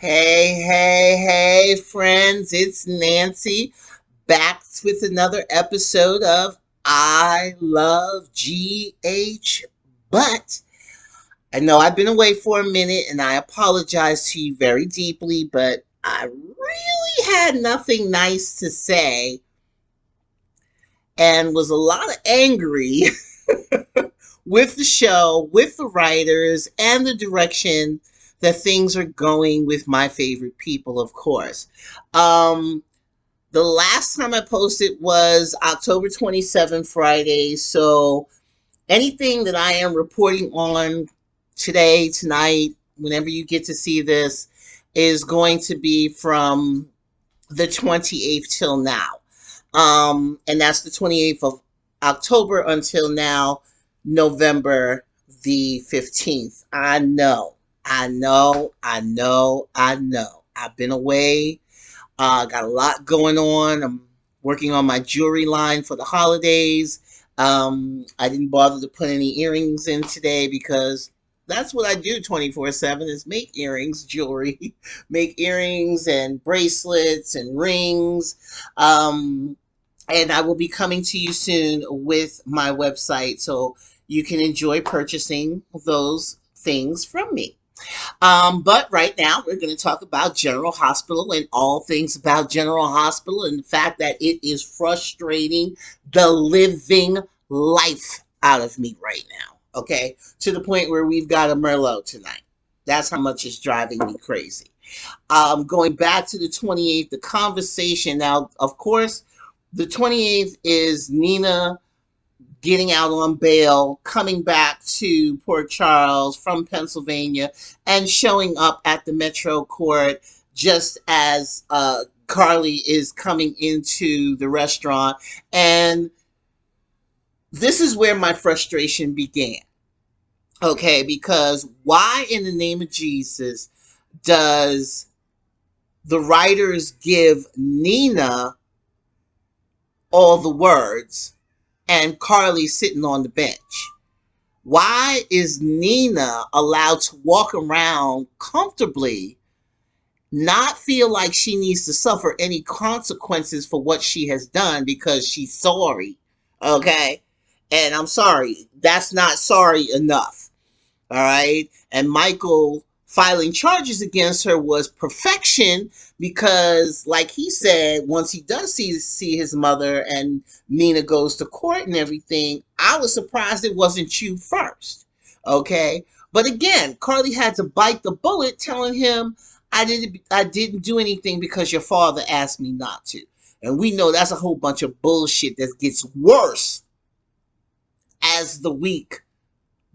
Hey, friends, it's Nancy back with another episode of I Love GH. But I know I've been away for a minute and I apologize to you very deeply, but I really had nothing nice to say and was a lot of angry with the show, with the writers, and the direction that things are going with my favorite people, of course. Um, the last time I posted was October 27th, Friday. So anything that I am reporting on today, tonight, whenever you get to see this, is going to be from the 28th till now. And that's the 28th of October until now, November the 15th. I know. I've been away. Got a lot going on. I'm working on my jewelry line for the holidays. I didn't bother to put any earrings in today because that's what I do 24/7 is make earrings, jewelry, make earrings and bracelets and rings. Um, and I will be coming to you soon with my website so you can enjoy purchasing those things from me. But right now, we're going to talk about General Hospital and all things about General Hospital and the fact that it is frustrating the living life out of me right now. Okay. To the point where we've got a Merlot tonight. That's how much it's driving me crazy. Going back to the 28th, the conversation. Now, of course, the 28th is Nina getting out on bail, coming back to Port Charles from Pennsylvania, and showing up at the Metro Court just as Carly is coming into the restaurant. And this is where my frustration began. Okay, because why in the name of Jesus does the writers give Nina all the words and Carly sitting on the bench? Why is Nina allowed to walk around comfortably, not feel like she needs to suffer any consequences for what she has done because she's sorry? Okay? And I'm sorry, that's not sorry enough. All right. And Michael filing charges against her was perfection because, like he said, once he does see his mother and Nina goes to court and everything, I was surprised it wasn't you first. Okay. But again, Carly had to bite the bullet telling him, I didn't do anything because your father asked me not to. And we know that's a whole bunch of bullshit that gets worse as the week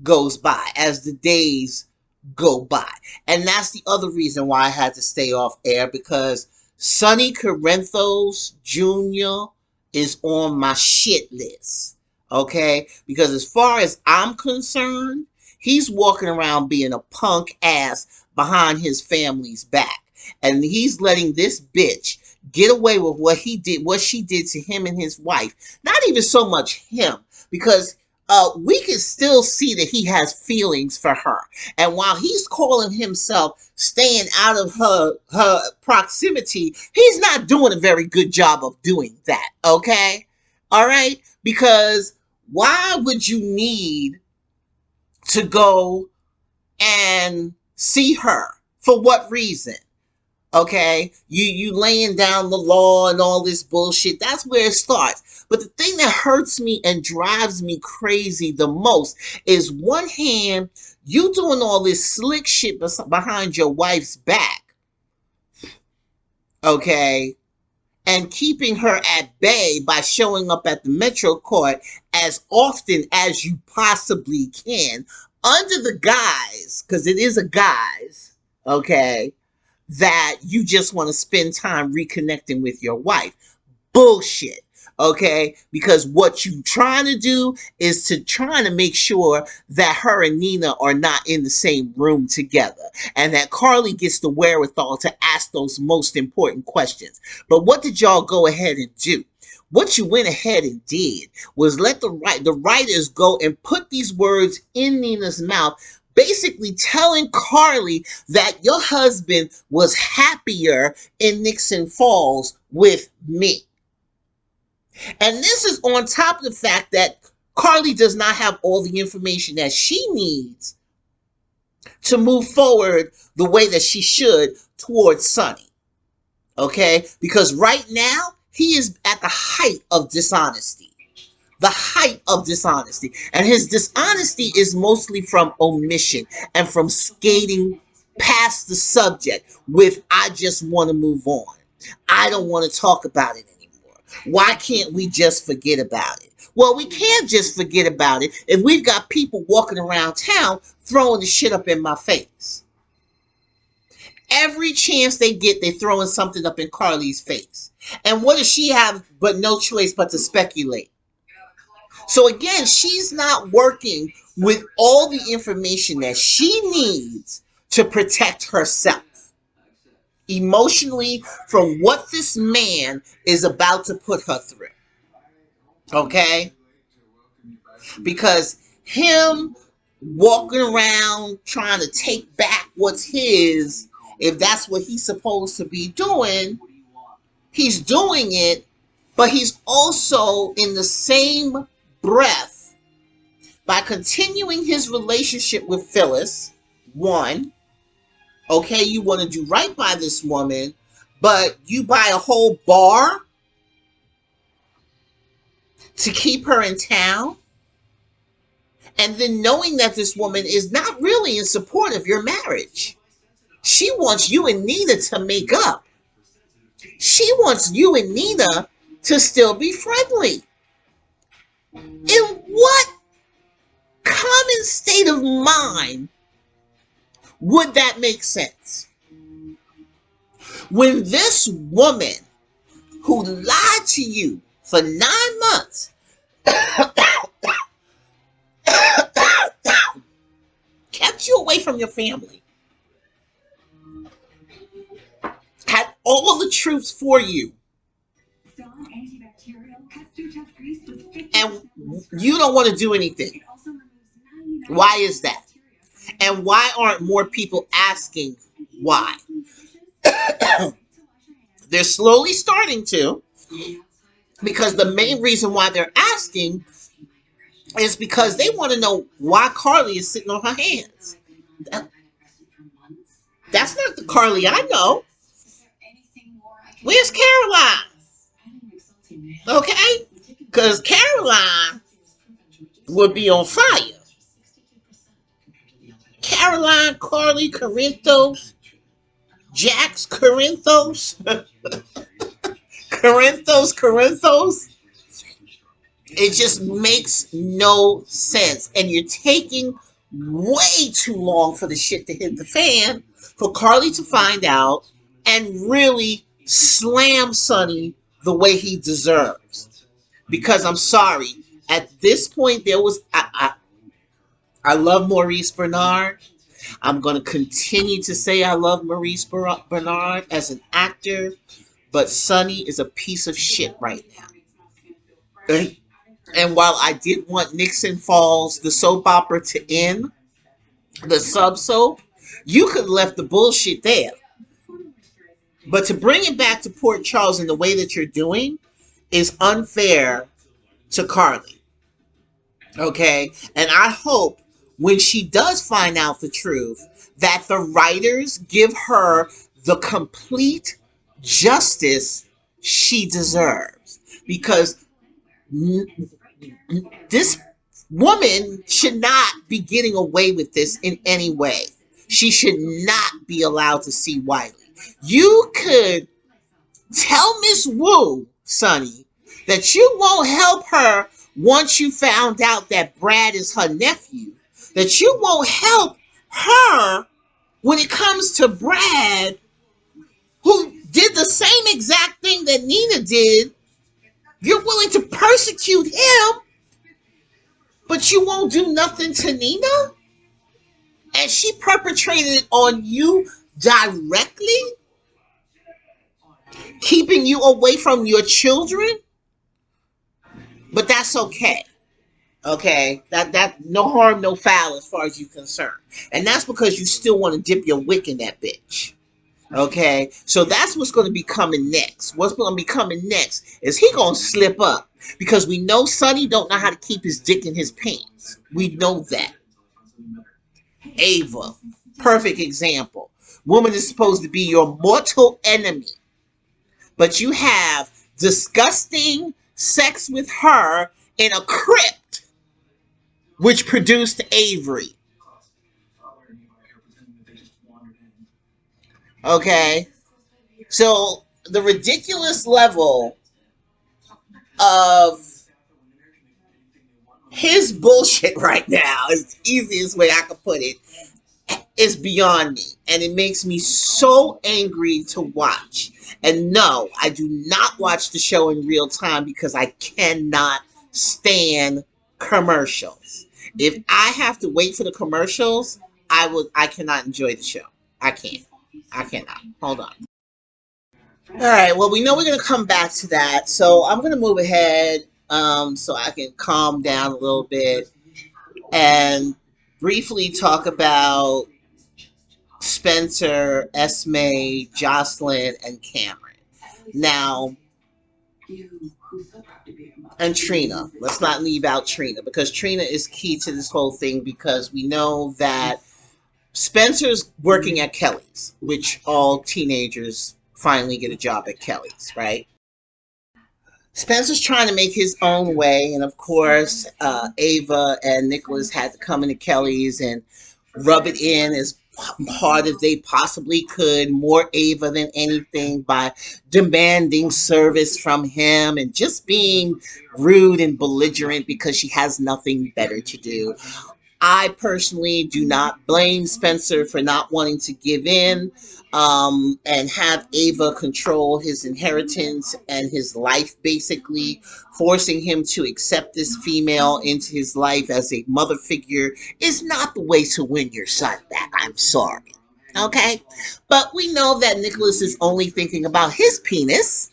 goes by, as the days go by. And that's the other reason why I had to stay off air, because Sonny Corinthos Jr. is on my shit list. Okay? Because as far as I'm concerned, he's walking around being a punk ass behind his family's back. And he's letting this bitch get away with what she did to him and his wife. Not even so much him, because we can still see that he has feelings for her. And while he's calling himself staying out of her proximity, he's not doing a very good job of doing that. Okay? All right? Because why would you need to go and see her? For what reason? Okay, you laying down the law and all this bullshit. That's where it starts. But the thing that hurts me and drives me crazy the most is, one hand, you doing all this slick shit behind your wife's back, okay, and keeping her at bay by showing up at the Metro Court as often as you possibly can, under the guise, because it is a guise, okay, that you just want to spend time reconnecting with your wife. Bullshit. Okay? Because what you trying to do is trying to make sure that her and Nina are not in the same room together, and that Carly gets the wherewithal to ask those most important questions. But what did y'all go ahead and do? What you went ahead and did was let the writers go and put these words in Nina's mouth basically telling Carly that your husband was happier in Nixon Falls with me. And this is on top of the fact that Carly does not have all the information that she needs to move forward the way that she should towards Sonny. Okay? Because right now, he is at the height of dishonesty. The height of dishonesty. And his dishonesty is mostly from omission and from skating past the subject with, I just want to move on. I don't want to talk about it anymore. Why can't we just forget about it? Well, we can't just forget about it if we've got people walking around town throwing the shit up in my face. Every chance they get, they're throwing something up in Carly's face. And what does she have but no choice but to speculate? So again, she's not working with all the information that she needs to protect herself emotionally from what this man is about to put her through. Okay? Because him walking around trying to take back what's his, if that's what he's supposed to be doing, he's doing it, but he's also in the same breath, by continuing his relationship with Phyllis, one, okay, you want to do right by this woman, but you buy a whole bar to keep her in town, and then knowing that this woman is not really in support of your marriage. She wants you and Nina to make up. She wants you and Nina to still be friendly. In what common state of mind would that make sense? When this woman who lied to you for 9 months kept you away from your family, had all the truth for you, and you don't want to do anything. Why is that? And why aren't more people asking why? They're slowly starting to, because the main reason why they're asking is because they want to know why Carly is sitting on her hands. That's not the Carly I know. Where's Caroline? Okay? Because Caroline would be on fire. Caroline, Carly, Corinthos, Jax, Corinthos, Corinthos. It just makes no sense. And you're taking way too long for the shit to hit the fan, for Carly to find out and really slam Sonny the way he deserves. Because I'm sorry, at this point there was I love Maurice Bernard. I'm going to continue to say I love Maurice Bernard as an actor, but Sonny is a piece of shit right now. And while I did want Nixon Falls, the soap opera, to end, the sub-soap, you could have left the bullshit there. But to bring it back to Port Charles in the way that you're doing is unfair to Carly. Okay? And I hope when she does find out the truth, that the writers give her the complete justice she deserves. Because this woman should not be getting away with this in any way. She should not be allowed to see Wiley. You could tell Miss Wu, Sonny, that you won't help her once you found out that Brad is her nephew. That you won't help her when it comes to Brad, who did the same exact thing that Nina did. You're willing to persecute him, but you won't do nothing to Nina? And she perpetrated it on you directly? Keeping you away from your children? But that's okay. Okay, that no harm, no foul as far as you're concerned, and that's because you still want to dip your wick in that bitch. Okay, so that's what's going to be coming next. What's going to be coming next is he going to slip up because we know Sonny don't know how to keep his dick in his pants. We know that. Ava, perfect example. Woman is supposed to be your mortal enemy, but you have disgusting sex with her in a crypt, which produced Avery. Okay, so the ridiculous level of his bullshit right now is the easiest way I could put it. Is beyond me, and it makes me so angry to watch. And no, I do not watch the show in real time because I cannot stand commercials. If I have to wait for the commercials, I cannot enjoy the show. I can't. I cannot. Hold on. All right. Well, we know we're going to come back to that. So I'm going to move ahead so I can calm down a little bit and briefly talk about Spencer, Esme, Jocelyn, and Cameron. Now, and Trina. Let's not leave out Trina because Trina is key to this whole thing because we know that Spencer's working at Kelly's, which all teenagers finally get a job at Kelly's, right? Spencer's trying to make his own way, and of course, Ava and Nicholas had to come into Kelly's and rub it in as hard as they possibly could, more Ava than anything, by demanding service from him and just being rude and belligerent because she has nothing better to do. I personally do not blame Spencer for not wanting to give in and have Ava control his inheritance and his life, basically, forcing him to accept this female into his life as a mother figure is not the way to win your son back. I'm sorry. Okay? But we know that Nicholas is only thinking about his penis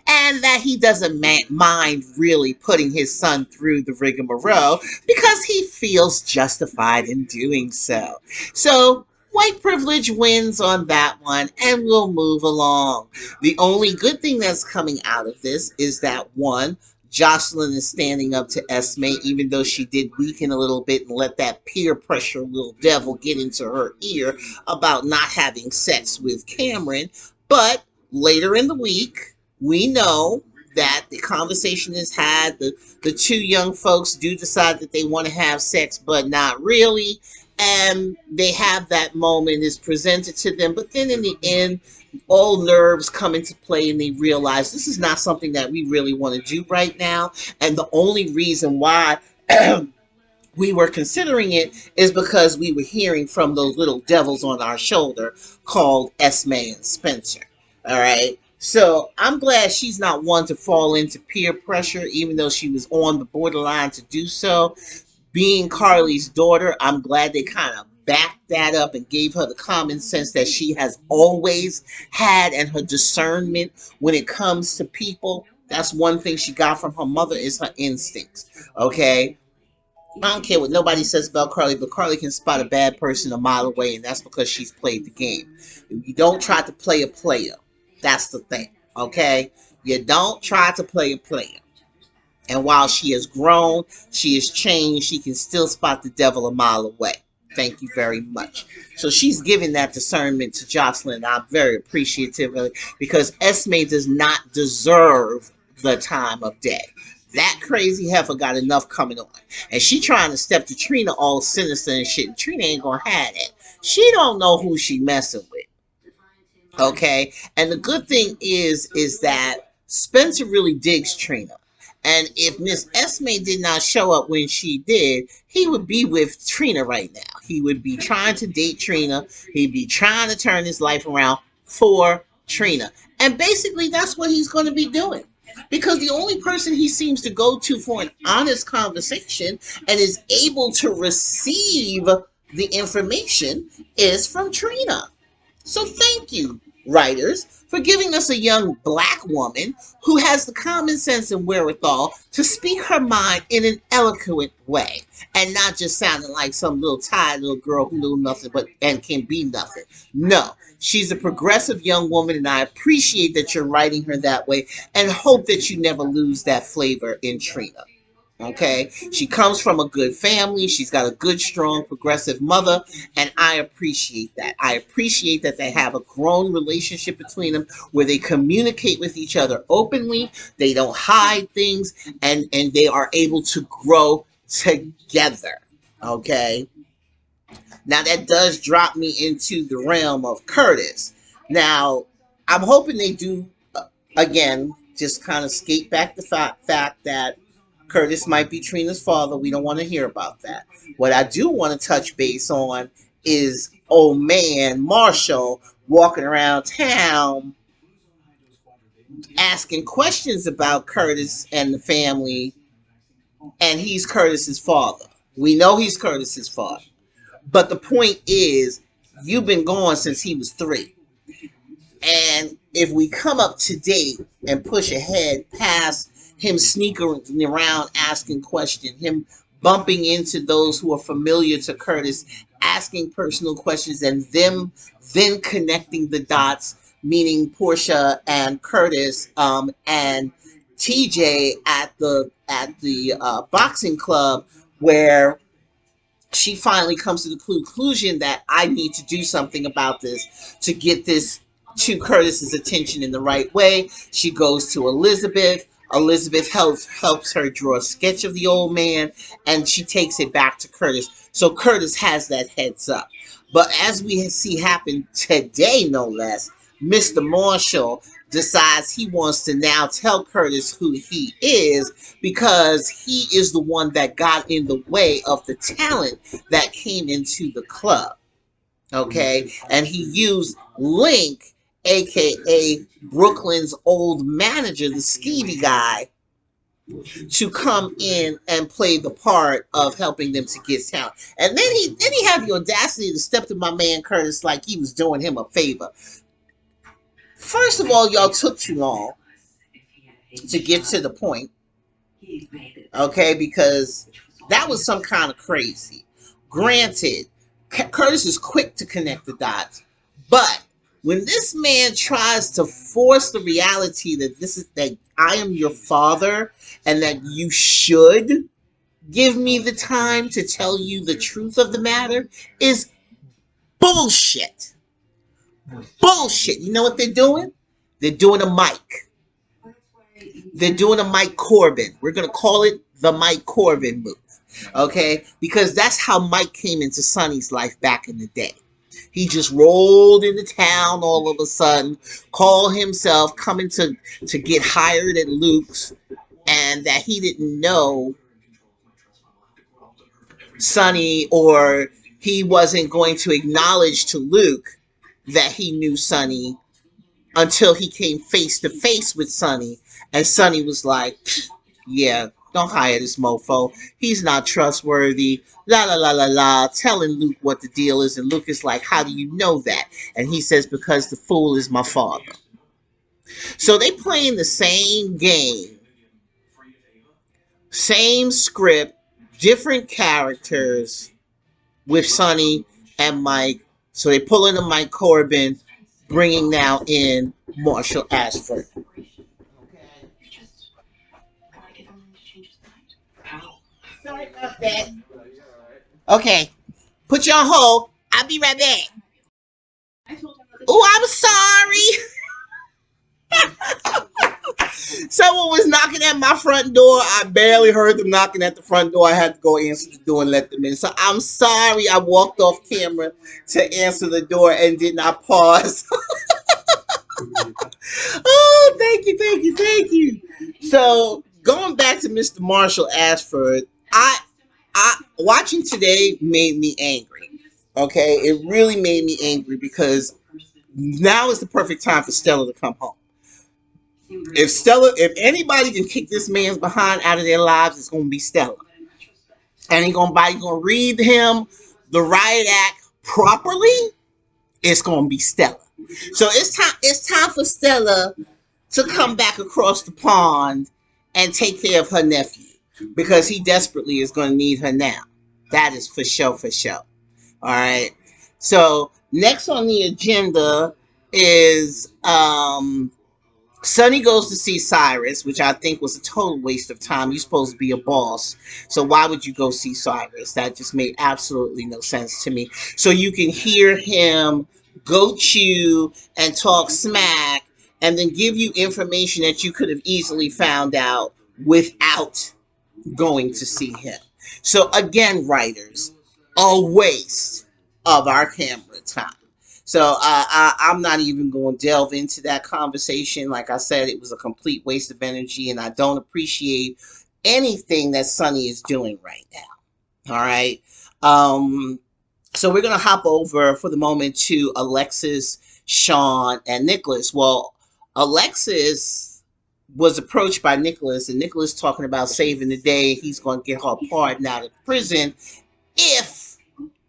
and that he doesn't mind really putting his son through the rigmarole because he feels justified in doing so. So, white privilege wins on that one, and we'll move along. The only good thing that's coming out of this is that one, Jocelyn is standing up to Esme, even though she did weaken a little bit and let that peer pressure little devil get into her ear about not having sex with Cameron. But later in the week, we know that the conversation is had. The two young folks do decide that they want to have sex, but not really. And they have that moment is presented to them. But then in the end, all nerves come into play and they realize this is not something that we really want to do right now. And the only reason why we were considering it is because we were hearing from those little devils on our shoulder called Esme and Spencer. All right. So I'm glad she's not one to fall into peer pressure, even though she was on the borderline to do so. Being Carly's daughter, I'm glad they kind of backed that up and gave her the common sense that she has always had and her discernment when it comes to people. That's one thing she got from her mother is her instincts. Okay. I don't care what nobody says about Carly, but Carly can spot a bad person a mile away, and that's because she's played the game. You don't try to play a player. That's the thing, okay? You don't try to play a player. And while she has grown, she has changed, she can still spot the devil a mile away. Thank you very much. So she's giving that discernment to Jocelyn. I'm very appreciative of it because Esme does not deserve the time of day. That crazy heifer got enough coming on. And she trying to step to Trina all sinister and shit. And Trina ain't gonna have that. She don't know who she messing with. Okay. And the good thing is that Spencer really digs Trina. And if Miss Esme did not show up when she did, he would be with Trina right now. He would be trying to date Trina. He'd be trying to turn his life around for Trina. And basically, that's what he's going to be doing. Because the only person he seems to go to for an honest conversation and is able to receive the information is from Trina. So thank you, writers for giving us a young black woman who has the common sense and wherewithal to speak her mind in an eloquent way and not just sounding like some little tired little girl who knew nothing but and can be nothing. No, she's a progressive young woman, and I appreciate that you're writing her that way and hope that you never lose that flavor in Trina. Okay, she comes from a good family. She's got a good, strong, progressive mother, and I appreciate that. I appreciate that they have a grown relationship between them where they communicate with each other openly. They don't hide things, and they are able to grow together. Okay, now that does drop me into the realm of Curtis. Now I'm hoping they do again just kind of skate back the fact that Curtis might be Trina's father. We don't want to hear about that. What I do want to touch base on is old man Marshall walking around town asking questions about Curtis and the family, and he's Curtis's father. We know he's Curtis's father. But the point is, you've been gone since he was 3. And if we come up to date and push ahead past him sneaking around asking questions, him bumping into those who are familiar to Curtis, asking personal questions, and them then connecting the dots, meaning Portia and Curtis and TJ at the boxing club where she finally comes to the conclusion that I need to do something about this to get this to Curtis's attention in the right way. She goes to Elizabeth. Elizabeth helps her draw a sketch of the old man, and she takes it back to Curtis. So Curtis has that heads up. But as we see happen today, no less, Mr. Marshall decides he wants to now tell Curtis who he is because he is the one that got in the way of the talent that came into the club. Okay, and he used Link, aka Brooklyn's old manager, the skeevy guy, to come in and play the part of helping them to get talent. And then he had the audacity to step to my man Curtis like he was doing him a favor. First of all, y'all took too long to get to the point, okay, because that was some kind of crazy. Granted, Curtis is quick to connect the dots, but when this man tries to force the reality that I am your father and that you should give me the time to tell you the truth of the matter is bullshit. Bullshit. You know what they're doing? They're doing a Mike. They're doing a Mike Corbin. We're going to call it the Mike Corbin move. Okay? Because that's how Mike came into Sonny's life back in the day. He just rolled into town all of a sudden, called himself coming to get hired at Luke's, and that he didn't know Sonny, or he wasn't going to acknowledge to Luke that he knew Sonny until he came face to face with Sonny, and Sonny was like, yeah, don't hire this mofo. He's not trustworthy. La la la la la. Telling Luke what the deal is, and Luke is like, how do you know that? And he says, because the fool is my father. So they playing the same game, same script, different characters with Sonny and Mike. So they pull in a Mike Corbin, bringing now in Marshall Ashford. Sorry about that. Okay, put you on hold. I'll be right back. Oh, I'm sorry. Someone was knocking at my front door. I barely heard them knocking at the front door. I had to go answer the door and let them in. So I'm sorry I walked off camera to answer the door and did not pause. Oh, thank you, thank you, thank you. So going back to Mr. Marshall Ashford, I watching today made me angry. Okay, it really made me angry because now is the perfect time for Stella to come home. If anybody can kick this man's behind out of their lives, it's gonna be Stella. And gonna read him the riot act properly, it's gonna be Stella. So it's time for Stella to come back across the pond and take care of her nephew because he desperately is going to need her now. That is for sure, for sure. All right. So next on the agenda is Sonny goes to see Cyrus, which I think was a total waste of time. You're supposed to be a boss. So why would you go see Cyrus? That just made absolutely no sense to me. So you can hear him go chew and talk smack and then give you information that you could have easily found out without going to see him. So again, writers, a waste of our camera time. So I'm not even going to delve into that conversation. Like I said, it was a complete waste of energy, and I don't appreciate anything that Sonny is doing right now. All right. Um, so we're gonna hop over for the moment to Alexis, Sean, and Nicholas. Well, Alexis was approached by Nicholas, and Nicholas talking about saving the day. He's going to get her pardoned out of prison if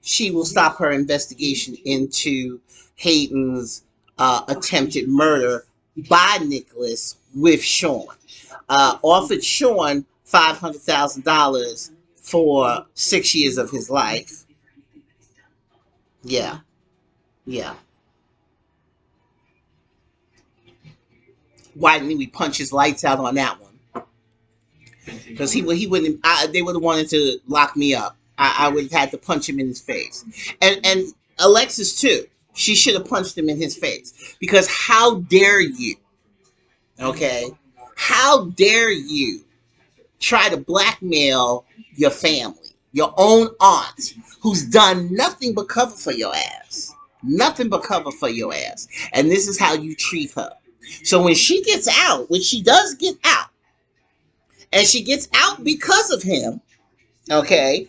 she will stop her investigation into Hayden's attempted murder by Nicholas with Sean. Offered Sean $500,000 for 6 years of his life. Yeah, yeah. Why didn't we punch his lights out on that one? Because he wouldn't. They would have wanted to lock me up. I would have had to punch him in his face, and Alexis too. She should have punched him in his face because how dare you? Okay, how dare you try to blackmail your family, your own aunt, who's done nothing but cover for your ass, nothing but cover for your ass, and this is how you treat her. So when she gets out, when she does get out, and she gets out because of him, okay,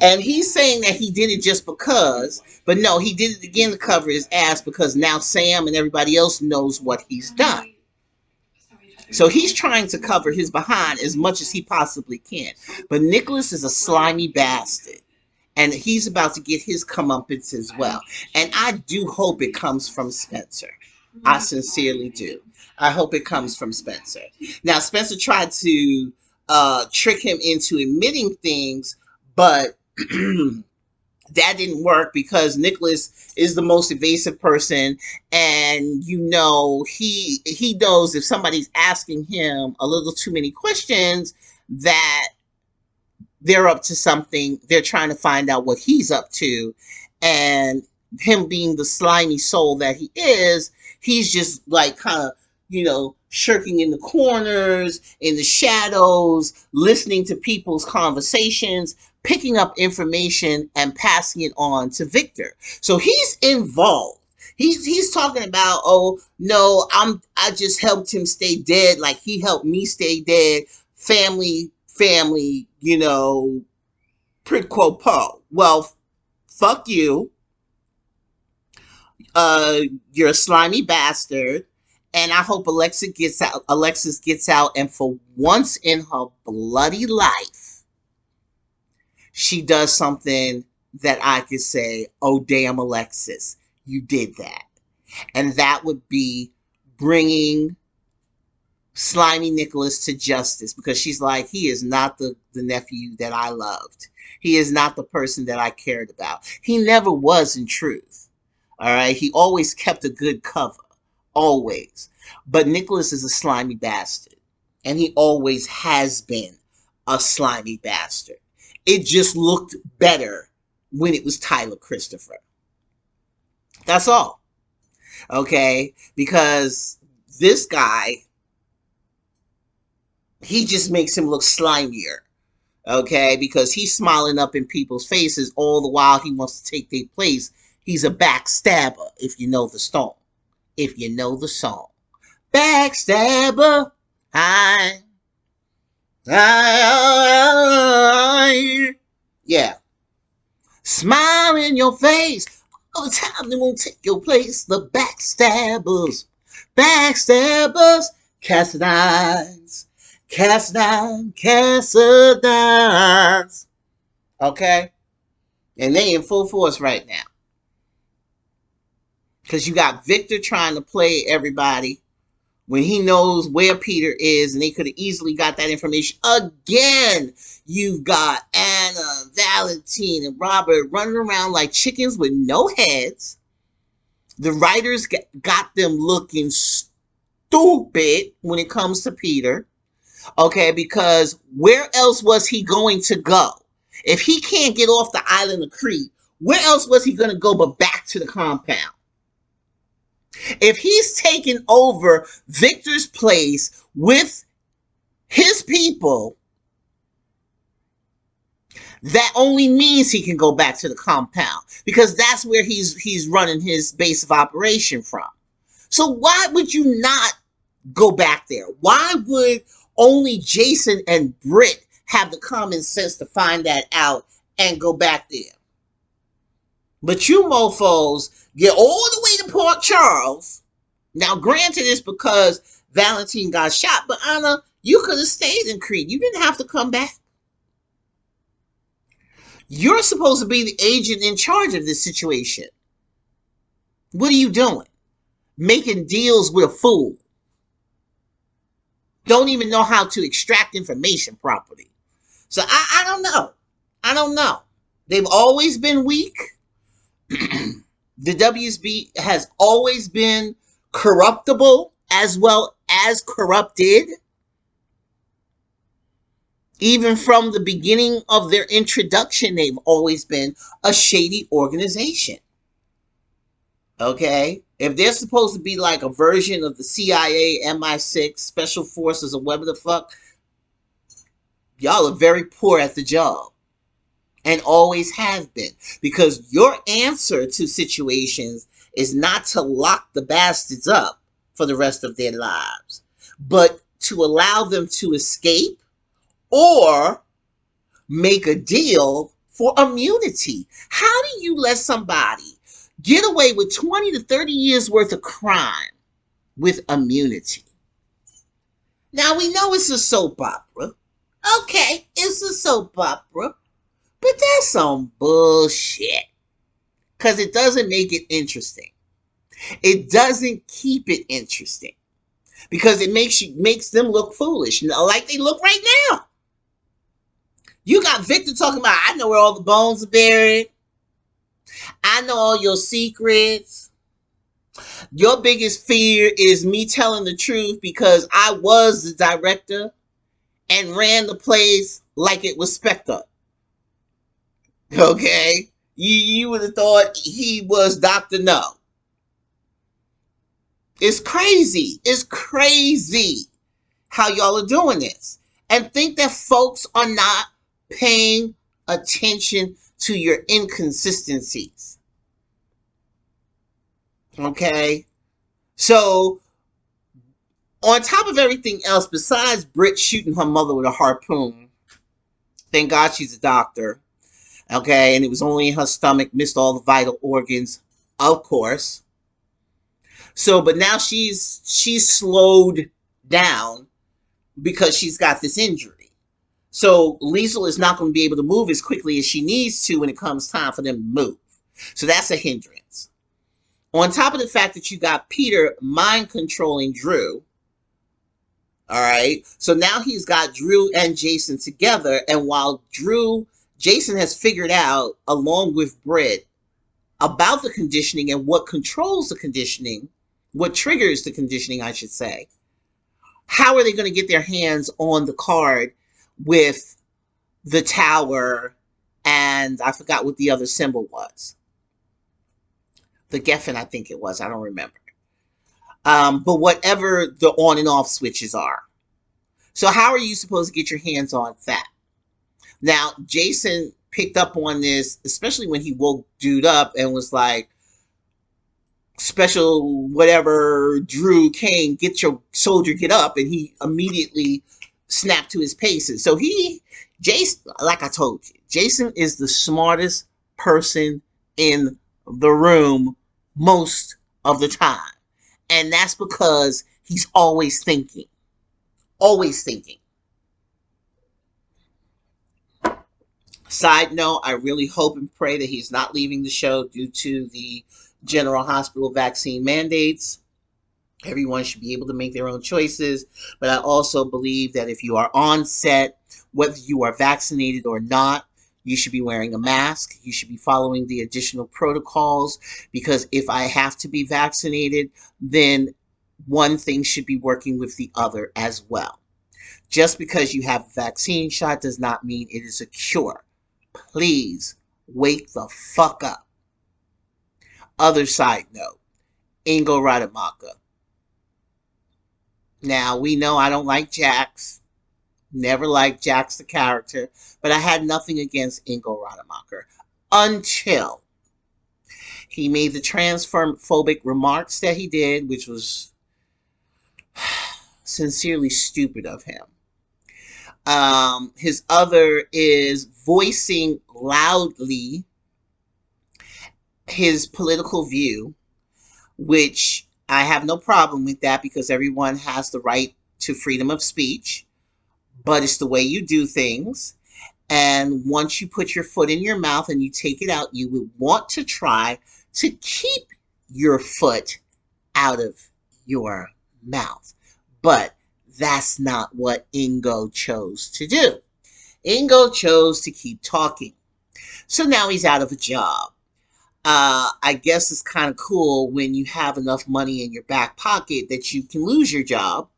and he's saying that he did it just because, but no, he did it again to cover his ass because now Sam and everybody else knows what he's done. So he's trying to cover his behind as much as he possibly can. But Nicholas is a slimy bastard. And he's about to get his comeuppance as well. And I do hope it comes from Spencer. I sincerely do. I hope it comes from Spencer. Now, Spencer tried to trick him into admitting things, but that didn't work because Nicholas is the most evasive person, and he knows if somebody's asking him a little too many questions that they're up to something. They're trying to find out what he's up to, and him being the slimy soul that he is, he's just like kind of shirking in the corners, in the shadows, listening to people's conversations, picking up information and passing it on to Victor. So he's involved. He's talking about, oh no, I just helped him stay dead, like he helped me stay dead. Family, quid pro quo. Well, fuck you. You're a slimy bastard. And I hope Alexis gets out, and for once in her bloody life, she does something that I could say, oh damn, Alexis, you did that. And that would be bringing slimy Nicholas to justice, because she's like, he is not the nephew that I loved. He is not the person that I cared about. He never was, in truth. All right. He always kept a good cover. Always. But Nicholas is a slimy bastard. And he always has been a slimy bastard. It just looked better when it was Tyler Christopher. That's all. Okay? Because this guy, he just makes him look slimier. Okay? Because he's smiling up in people's faces all the while he wants to take their place. He's a backstabber, if you know the song. If you know the song. Backstabber. Yeah. Smile in your face. All the time they won't take your place. The backstabbers. Backstabbers. Cassadines. Cassadines. Okay? And they in full force right now. Because you got Victor trying to play everybody when he knows where Peter is, and they could have easily got that information. Again, you've got Anna, Valentine, and Robert running around like chickens with no heads. The writers got them looking stupid when it comes to Peter. Okay, because where else was he going to go? If he can't get off the island of Crete, where else was he going to go but back to the compound? If he's taken over Victor's place with his people, that only means he can go back to the compound, because that's where he's running his base of operation from. So why would you not go back there? Why would only Jason and Britt have the common sense to find that out and go back there? But you mofos get all the way to Port Charles. Now, granted, it's because Valentine got shot, but Anna, you could have stayed in Crete. You didn't have to come back. You're supposed to be the agent in charge of this situation. What are you doing? Making deals with a fool. Don't even know how to extract information properly. So I don't know. I don't know. They've always been weak. The WSB has always been corruptible as well as corrupted. Even from the beginning of their introduction, they've always been a shady organization. Okay? If they're supposed to be like a version of the CIA, MI6, Special Forces, or whatever the fuck, y'all are very poor at the job. And always have been. Because your answer to situations is not to lock the bastards up for the rest of their lives, but to allow them to escape or make a deal for immunity. How do you let somebody get away with 20 to 30 years worth of crime with immunity? Now, we know it's a soap opera. Okay, it's a soap opera. But that's some bullshit. Because it doesn't make it interesting. It doesn't keep it interesting. Because it makes them look foolish, like they look right now. You got Victor talking about, I know where all the bones are buried. I know all your secrets. Your biggest fear is me telling the truth because I was the director and ran the place like it was Spectre. Okay? You would have thought he was Dr. No. It's crazy. It's crazy how y'all are doing this. And think that folks are not paying attention to your inconsistencies. Okay? So, on top of everything else, besides Britt shooting her mother with a harpoon, thank God she's a doctor. Okay? And it was only in her stomach, missed all the vital organs, of course. So, but now she's slowed down because she's got this injury. So Liesl is not going to be able to move as quickly as she needs to when it comes time for them to move. So that's a hindrance. On top of the fact that you got Peter mind controlling Drew. All right. So now he's got Drew and Jason together. And while Jason has figured out, along with Britt, about the conditioning and what controls the conditioning, what triggers the conditioning, I should say. How are they going to get their hands on the card with the tower and I forgot what the other symbol was. The Geffen, I think it was. I don't remember. But whatever the on and off switches are. So how are you supposed to get your hands on that? Now, Jason picked up on this, especially when he woke dude up and was like, special whatever Drew Kane, get your soldier, get up, and he immediately snapped to his paces. So Jason, like I told you, Jason is the smartest person in the room most of the time. And that's because he's always thinking. Always thinking. Side note, I really hope and pray that he's not leaving the show due to the general hospital vaccine mandates. Everyone should be able to make their own choices. But I also believe that if you are on set, whether you are vaccinated or not, you should be wearing a mask. You should be following the additional protocols, because if I have to be vaccinated, then one thing should be working with the other as well. Just because you have a vaccine shot does not mean it is a cure. Please wake the fuck up. Other side note, Ingo Rademacher. Now, we know I don't like Jax. Never liked Jax the character. But I had nothing against Ingo Rademacher until he made the transphobic remarks that he did, which was sincerely stupid of him. His other is voicing loudly his political view, which I have no problem with that, because everyone has the right to freedom of speech, but it's the way you do things. And once you put your foot in your mouth and you take it out, you would want to try to keep your foot out of your mouth. But that's not what Ingo chose to do. Ingo chose to keep talking. So now he's out of a job. I guess it's kind of cool when you have enough money in your back pocket that you can lose your job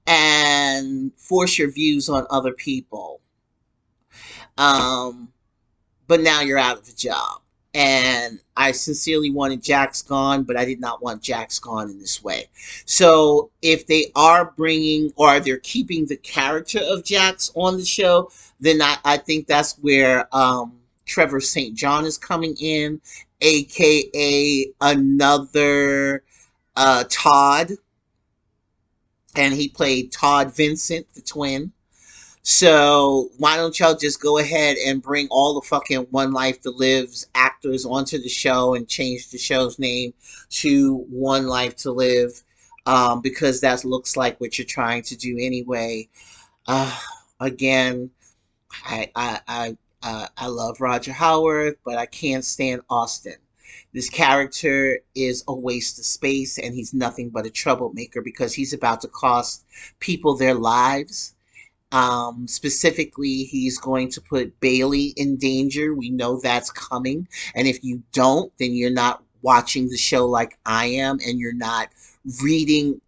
and force your views on other people. Um, but now you're out of a job. And I sincerely wanted Jax gone, but I did not want Jax gone in this way. So if they are bringing, or they're keeping the character of Jax on the show, then I think that's where Trevor St. John is coming in, aka another Todd. And he played Todd Vincent, the twin. So why don't y'all just go ahead and bring all the fucking One Life to Live's actors onto the show and change the show's name to One Life to Live, because that looks like what you're trying to do anyway. Uh, Again, I love Roger Howard, but I can't stand Austin. This character is a waste of space, and he's nothing but a troublemaker because he's about to cost people their lives. Specifically, he's going to put Bailey in danger. We know that's coming. And if you don't, then you're not watching the show like I am, and you're not reading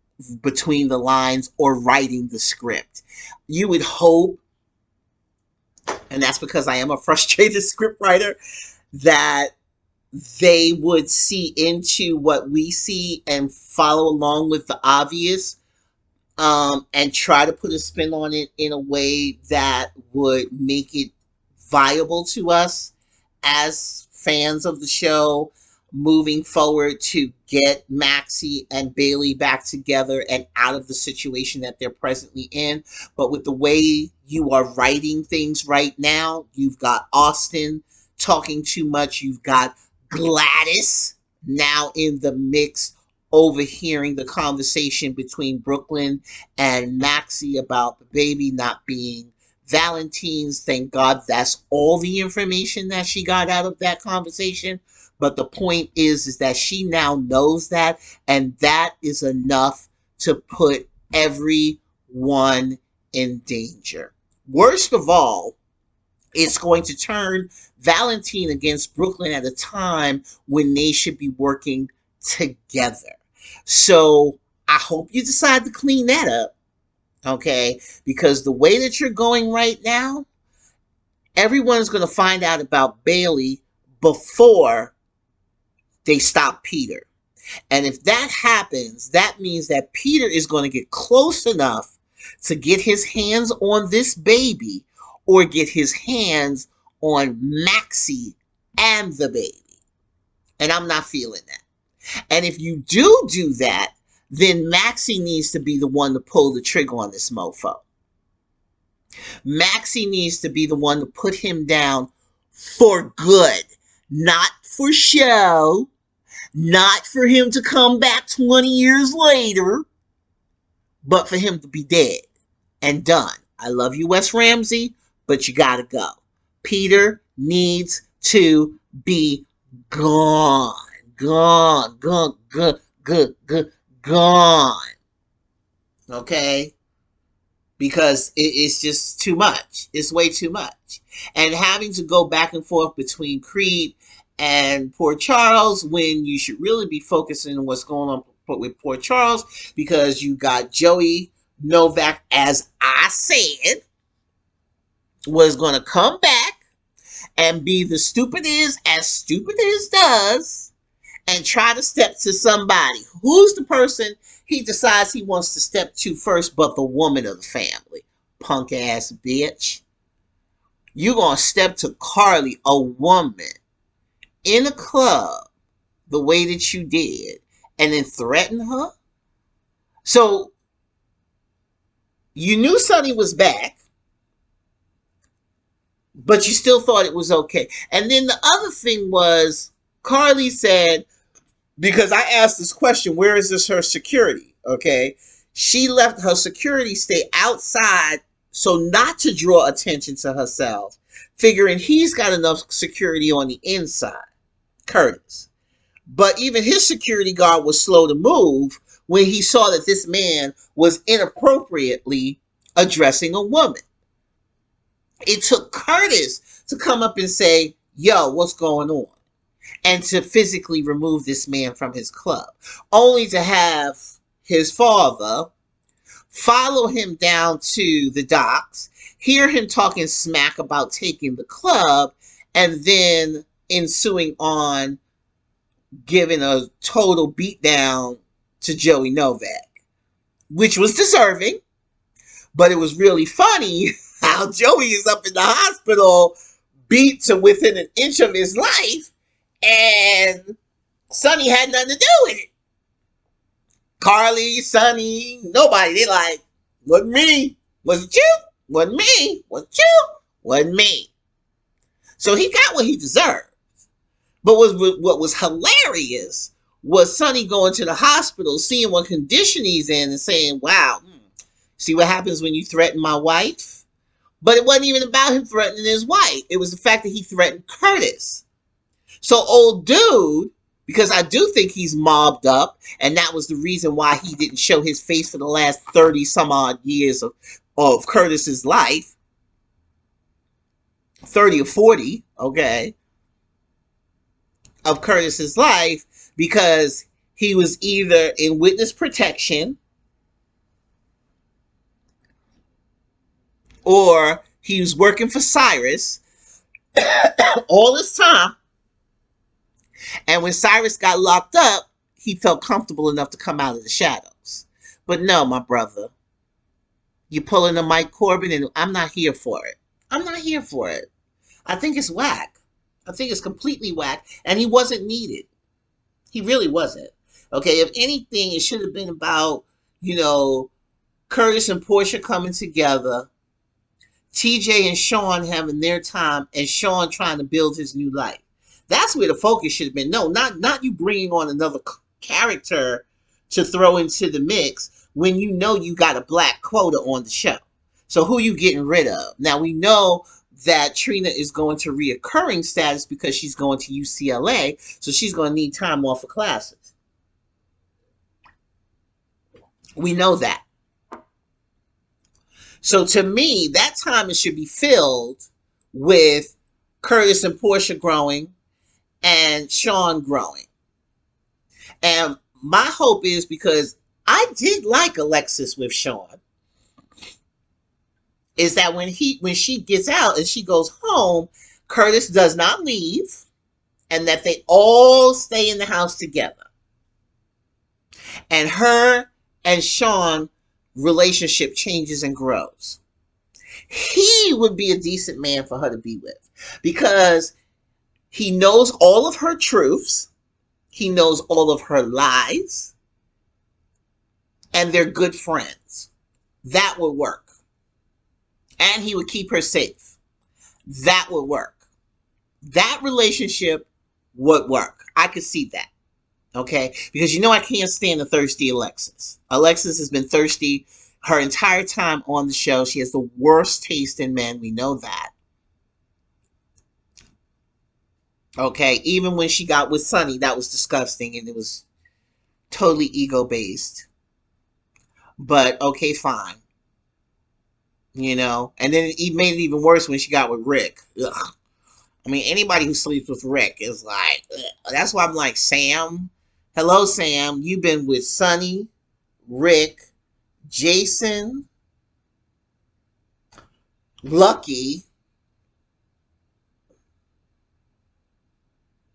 between the lines or writing the script. You would hope, and that's because I am a frustrated scriptwriter, that they would see into what we see and follow along with the obvious, and try to put a spin on it in a way that would make it viable to us as fans of the show moving forward, to get Maxie and Bailey back together and out of the situation that they're presently in. But with the way you are writing things right now, you've got Austin talking too much, you've got Gladys now in the mix, overhearing the conversation between Brooklyn and Maxie about the baby not being Valentine's. Thank God that's all the information that she got out of that conversation. But the point is that she now knows that, and that is enough to put everyone in danger. Worst of all, it's going to turn Valentine against Brooklyn at a time when they should be working together. So I hope you decide to clean that up, okay? Because the way that you're going right now, everyone's going to find out about Bailey before they stop Peter. And if that happens, that means that Peter is going to get close enough to get his hands on this baby, or get his hands on Maxie and the baby. And I'm not feeling that. And if you do that, then Maxie needs to be the one to pull the trigger on this mofo. Maxie needs to be the one to put him down for good. Not for show. Not for him to come back 20 years later. But for him to be dead and done. I love you, Wes Ramsey, but you gotta go. Peter needs to be gone, gone, gone, gone, gone, gone, gone. Okay, because it's just too much. It's way too much. And having to go back and forth between Creed and poor Charles when you should really be focusing on what's going on with poor Charles, because you got Joey Novak, as I said, was going to come back and be the stupid is as stupid as does and try to step to somebody. Who's the person he decides he wants to step to first but the woman of the family? Punk ass bitch. You gonna step to Carly, a woman, in a club the way that you did and then threaten her? So you knew Sonny was back, but you still thought it was okay. And then the other thing was, Carly said, because I asked this question, where is this her security? Okay. She left her security stay outside so not to draw attention to herself, figuring he's got enough security on the inside, Curtis. But even his security guard was slow to move when he saw that this man was inappropriately addressing a woman. It took Curtis to come up and say, yo, what's going on? And to physically remove this man from his club, only to have his father follow him down to the docks, hear him talking smack about taking the club, and then ensuing on giving a total beatdown to Joey Novak, which was deserving. But it was really funny how Joey is up in the hospital, beat to within an inch of his life, and Sonny had nothing to do with it. Carly, Sonny, nobody. They like, wasn't me. Was it you? Wasn't me. Was it you? Wasn't me. So he got what he deserved. But what was hilarious was Sonny going to the hospital, seeing what condition he's in, and saying, wow, see what happens when you threaten my wife? But it wasn't even about him threatening his wife. It was the fact that he threatened Curtis. So old dude, because I do think he's mobbed up, and that was the reason why he didn't show his face for the last 30 some odd years of Curtis's life. 30 or 40, okay, of Curtis's life, because he was either in witness protection or he was working for Cyrus all this time. And when Cyrus got locked up, he felt comfortable enough to come out of the shadows. But no, my brother, you're pulling a Mike Corbin, and I'm not here for it. I'm not here for it. I think it's whack. I think it's completely whack, and he wasn't needed. He really wasn't. Okay, if anything, it should have been about, Curtis and Portia coming together, TJ and Sean having their time, and Sean trying to build his new life. That's where the focus should have been. No, not you bringing on another character to throw into the mix when you know you got a black quota on the show. So who you getting rid of? Now we know that Trina is going to reoccurring status because she's going to UCLA, so she's going to need time off of classes. We know that. So to me, that time it should be filled with Curtis and Portia growing and Sean growing. And my hope is, because I did like Alexis with Sean, is that when she gets out and she goes home, Curtis does not leave, and that they all stay in the house together. And her and Sean relationship changes and grows. He would be a decent man for her to be with, because he knows all of her truths. He knows all of her lies. And they're good friends. That would work. And he would keep her safe. That would work. That relationship would work. I could see that. Okay? Because I can't stand the thirsty Alexis. Alexis has been thirsty her entire time on the show. She has the worst taste in men. We know that. Okay, even when she got with Sonny, that was disgusting and it was totally ego based. But okay, fine. And then it made it even worse when she got with Rick. Ugh. I mean, anybody who sleeps with Rick is like, ugh. That's why I'm like, Sam, hello, Sam. You've been with Sonny, Rick, Jason, Lucky.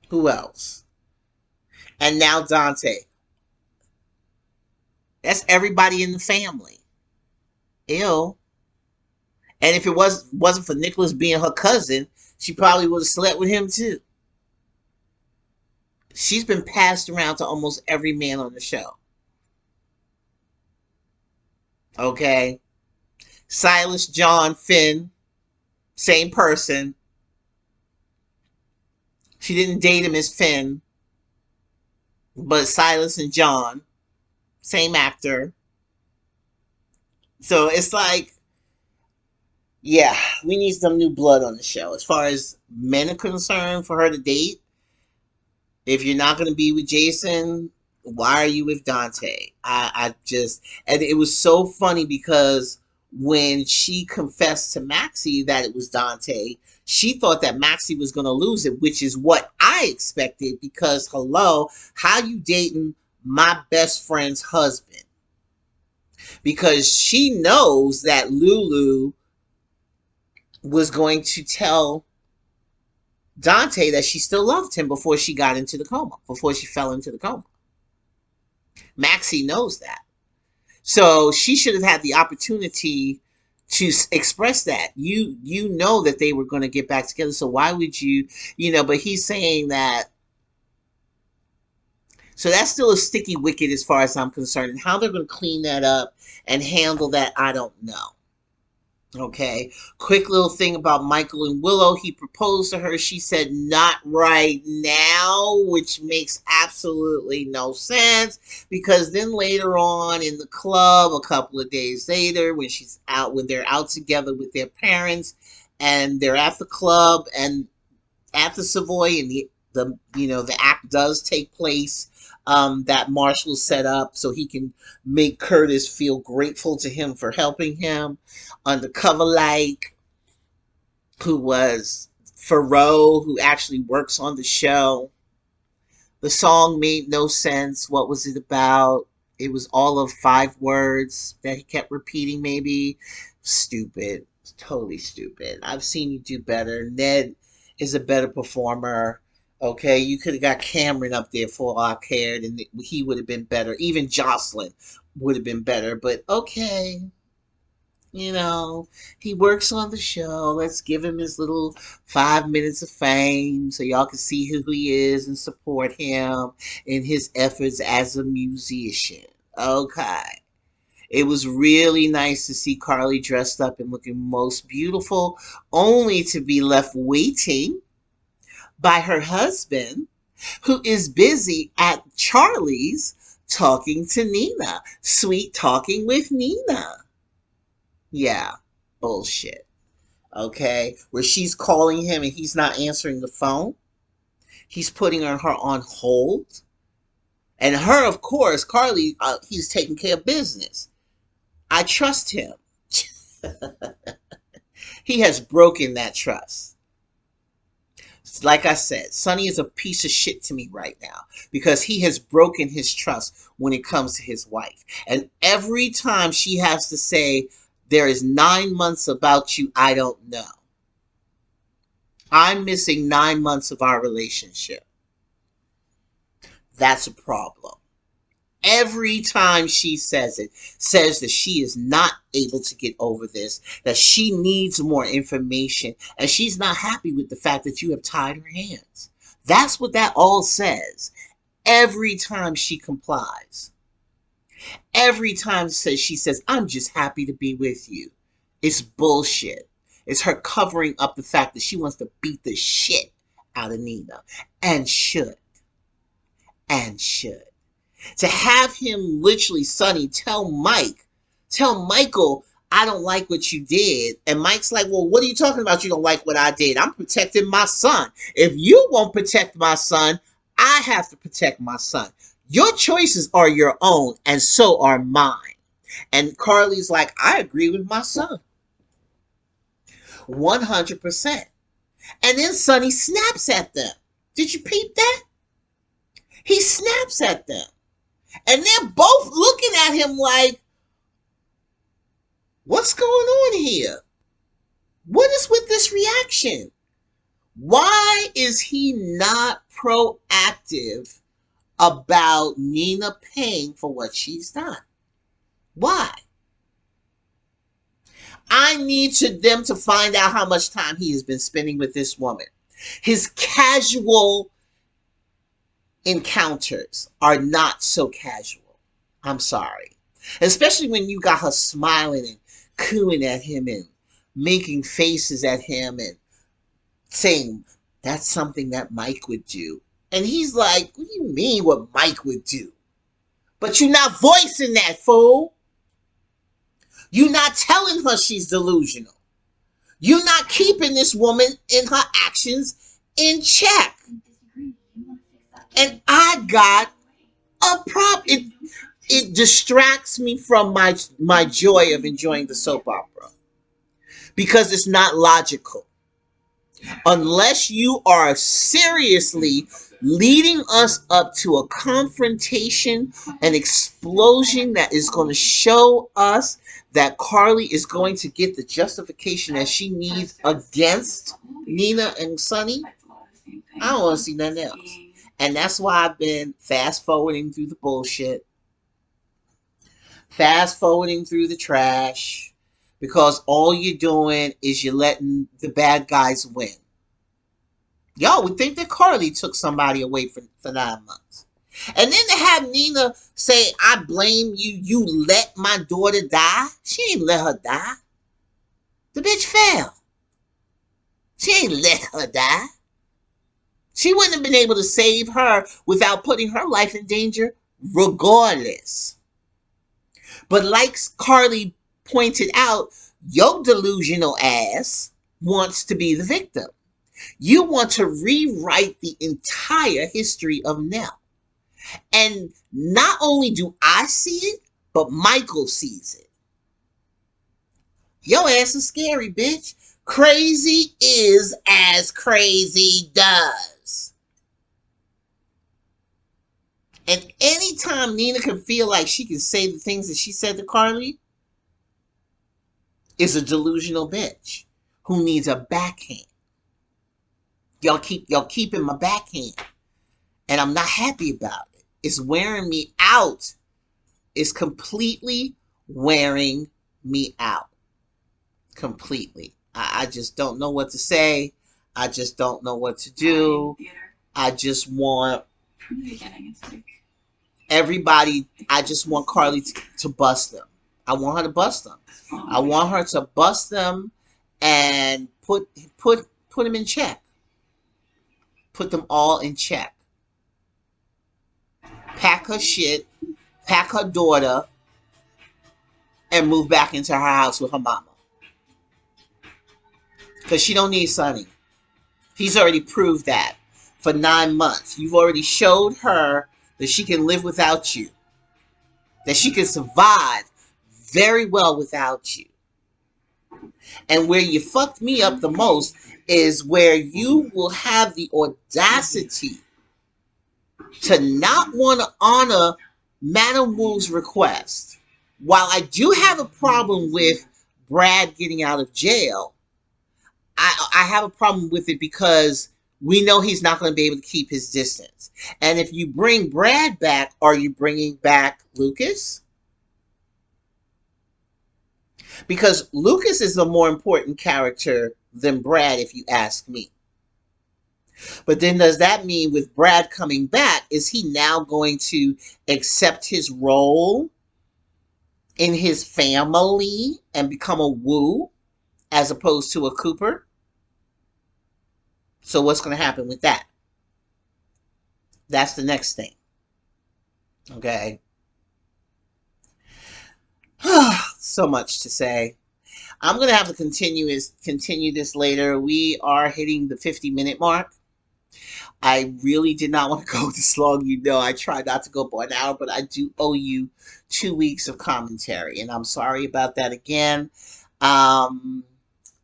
Who else? And now Dante. That's everybody in the family. Ew. And if it wasn't for Nicholas being her cousin, she probably would have slept with him too. She's been passed around to almost every man on the show. Okay? Silas, John, Finn, same person. She didn't date him as Finn, but Silas and John, same actor. So it's like, yeah, we need some new blood on the show. As far as men are concerned, for her to date, if you're not going to be with Jason, why are you with Dante? I just, and it was so funny because when she confessed to Maxie that it was Dante, she thought that Maxie was going to lose it, which is what I expected because, hello, how you dating my best friend's husband? Because she knows that Lulu was going to tell Dante that she still loved him before she got into the coma, before she fell into the coma. Maxie knows that. So she should have had the opportunity to express that. You know that they were going to get back together. So why would but he's saying that. So that's still a sticky wicket as far as I'm concerned. And how they're going to clean that up and handle that, I don't know. Okay. Quick little thing about Michael and Willow. He proposed to her. She said, not right now, which makes absolutely no sense because then later on in the club, a couple of days later, when they're out together with their parents and they're at the club and at the Savoy and the act does take place, that Marshall set up so he can make Curtis feel grateful to him for helping him. Undercover like, who was Farrow, who actually works on the show. The song made no sense. What was it about? It was all of 5 words that he kept repeating, maybe. Stupid. Totally stupid. I've seen you do better. Ned is a better performer. Okay, you could have got Cameron up there for all I cared, and he would have been better. Even Jocelyn would have been better. But okay, you know, he works on the show. Let's give him his little 5 minutes of fame so y'all can see who he is and support him in his efforts as a musician. Okay. It was really nice to see Carly dressed up and looking most beautiful, only to be left waiting by her husband, who is busy at Charlie's talking to Nina. Sweet talking with Nina. Yeah, bullshit. Okay, where she's calling him and he's not answering the phone. He's putting her on hold. And her, of course, Carly, he's taking care of business. I trust him. He has broken that trust. Like I said, Sonny is a piece of shit to me right now because he has broken his trust when it comes to his wife. And every time she has to say, there is 9 months about you I don't know. I'm missing 9 months of our relationship. That's a problem. Every time she says it, says that she is not able to get over this, that she needs more information, and she's not happy with the fact that you have tied her hands. That's what that all says. Every time she complies. Every time she says, I'm just happy to be with you. It's bullshit. It's her covering up the fact that she wants to beat the shit out of Nina. And should. And should. To have him literally, Sonny, tell Michael, I don't like what you did. And Mike's like, well, what are you talking about? You don't like what I did. I'm protecting my son. If you won't protect my son, I have to protect my son. Your choices are your own, and so are mine. And Carly's like, I agree with my son. 100%. And then Sonny snaps at them. Did you peep that? He snaps at them. And they're both looking at him like, what's going on here? What is with this reaction? Why is he not proactive about Nina paying for what she's done? Why? I need them to find out how much time he has been spending with this woman. His casual encounters are not so casual. I'm sorry. Especially when you got her smiling and cooing at him and making faces at him and saying, that's something that Mike would do. And he's like, what do you mean what Mike would do? But you're not voicing that, fool. You're not telling her she's delusional. You're not keeping this woman in her actions in check. And I got a problem. It distracts me from my joy of enjoying the soap opera. Because it's not logical. Unless you are seriously leading us up to a confrontation, an explosion that is going to show us that Carly is going to get the justification that she needs against Nina and Sonny, I don't want to see nothing else. And that's why I've been fast forwarding through the bullshit, fast forwarding through the trash, because all you're doing is you're letting the bad guys win. Y'all would think that Carly took somebody away for 9 months. And then to have Nina say, I blame you, you let my daughter die. She ain't let her die. The bitch fell. She ain't let her die. She wouldn't have been able to save her without putting her life in danger regardless. But like Carly pointed out, your delusional ass wants to be the victim. You want to rewrite the entire history of Nell. And not only do I see it, but Michael sees it. Your ass is scary, bitch. Crazy is as crazy does. And anytime Nina can feel like she can say the things that she said to Carly, is a delusional bitch who needs a backhand. Y'all keeping my backhand. And I'm not happy about it. It's wearing me out. It's completely wearing me out. Completely. I just don't know what to say. I just don't know what to do. I just want everybody, I just want Carly to bust them. I want her to bust them. I want her to bust them and put them in check. Put them all in check. Pack her shit, pack her daughter, and move back into her house with her mama. Because she don't need Sonny. He's already proved that for 9 months. You've already showed her that she can live without you. That she can survive very well without you. And where you fucked me up the most is where you will have the audacity to not want to honor Madam Wu's request. While I do have a problem with Brad getting out of jail, I have a problem with it because we know he's not going to be able to keep his distance. And if you bring Brad back, are you bringing back Lucas? Because Lucas is a more important character than Brad, if you ask me. But then does that mean with Brad coming back, is he now going to accept his role in his family and become a Wu as opposed to a Cooper? So what's going to happen with that? That's the next thing. Okay. So much to say. I'm gonna have to continue this later. We are hitting the 50-minute mark. I really did not want to go this long. You know, I try not to go for an hour, but I do owe you 2 weeks of commentary, and I'm sorry about that again. Um,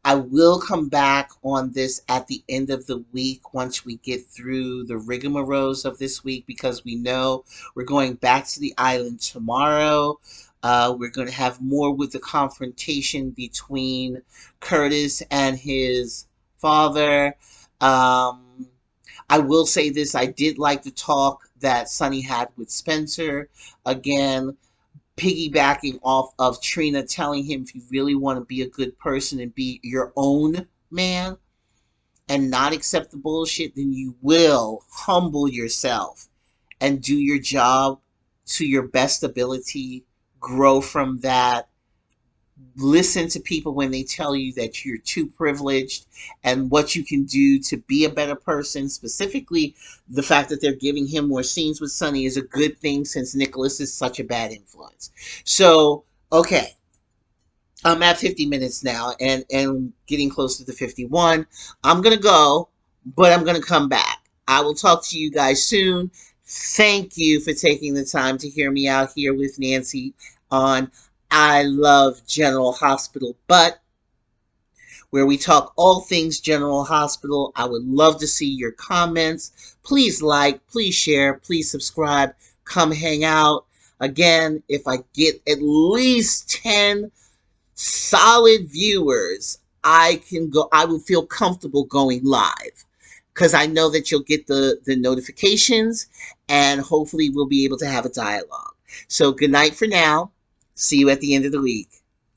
I will come back on this at the end of the week once we get through the rigmaroles of this week, because we know we're going back to the island tomorrow. We're going to have more with the confrontation between Curtis and his father. Um, I will say this, I did like the talk that Sonny had with Spencer. Again, piggybacking off of Trina telling him, if you really want to be a good person and be your own man and not accept the bullshit, then you will humble yourself and do your job to your best ability, grow from that, listen to people when they tell you that you're too privileged and what you can do to be a better person. Specifically, the fact that they're giving him more scenes with Sonny is a good thing, since Nicholas is such a bad influence. So, okay, I'm at 50 minutes now, and getting close to the 51. I'm going to go, but I'm going to come back. I will talk to you guys soon. Thank you for taking the time to hear me out here with Nancy on I Love General Hospital, but where we talk all things General Hospital. I would love to see your comments. Please like, please share, please subscribe. Come hang out. Again, if I get at least 10 solid viewers, I will feel comfortable going live, because I know that you'll get the notifications, and hopefully we'll be able to have a dialogue. So good night for now. See you at the end of the week.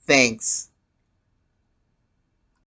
Thanks.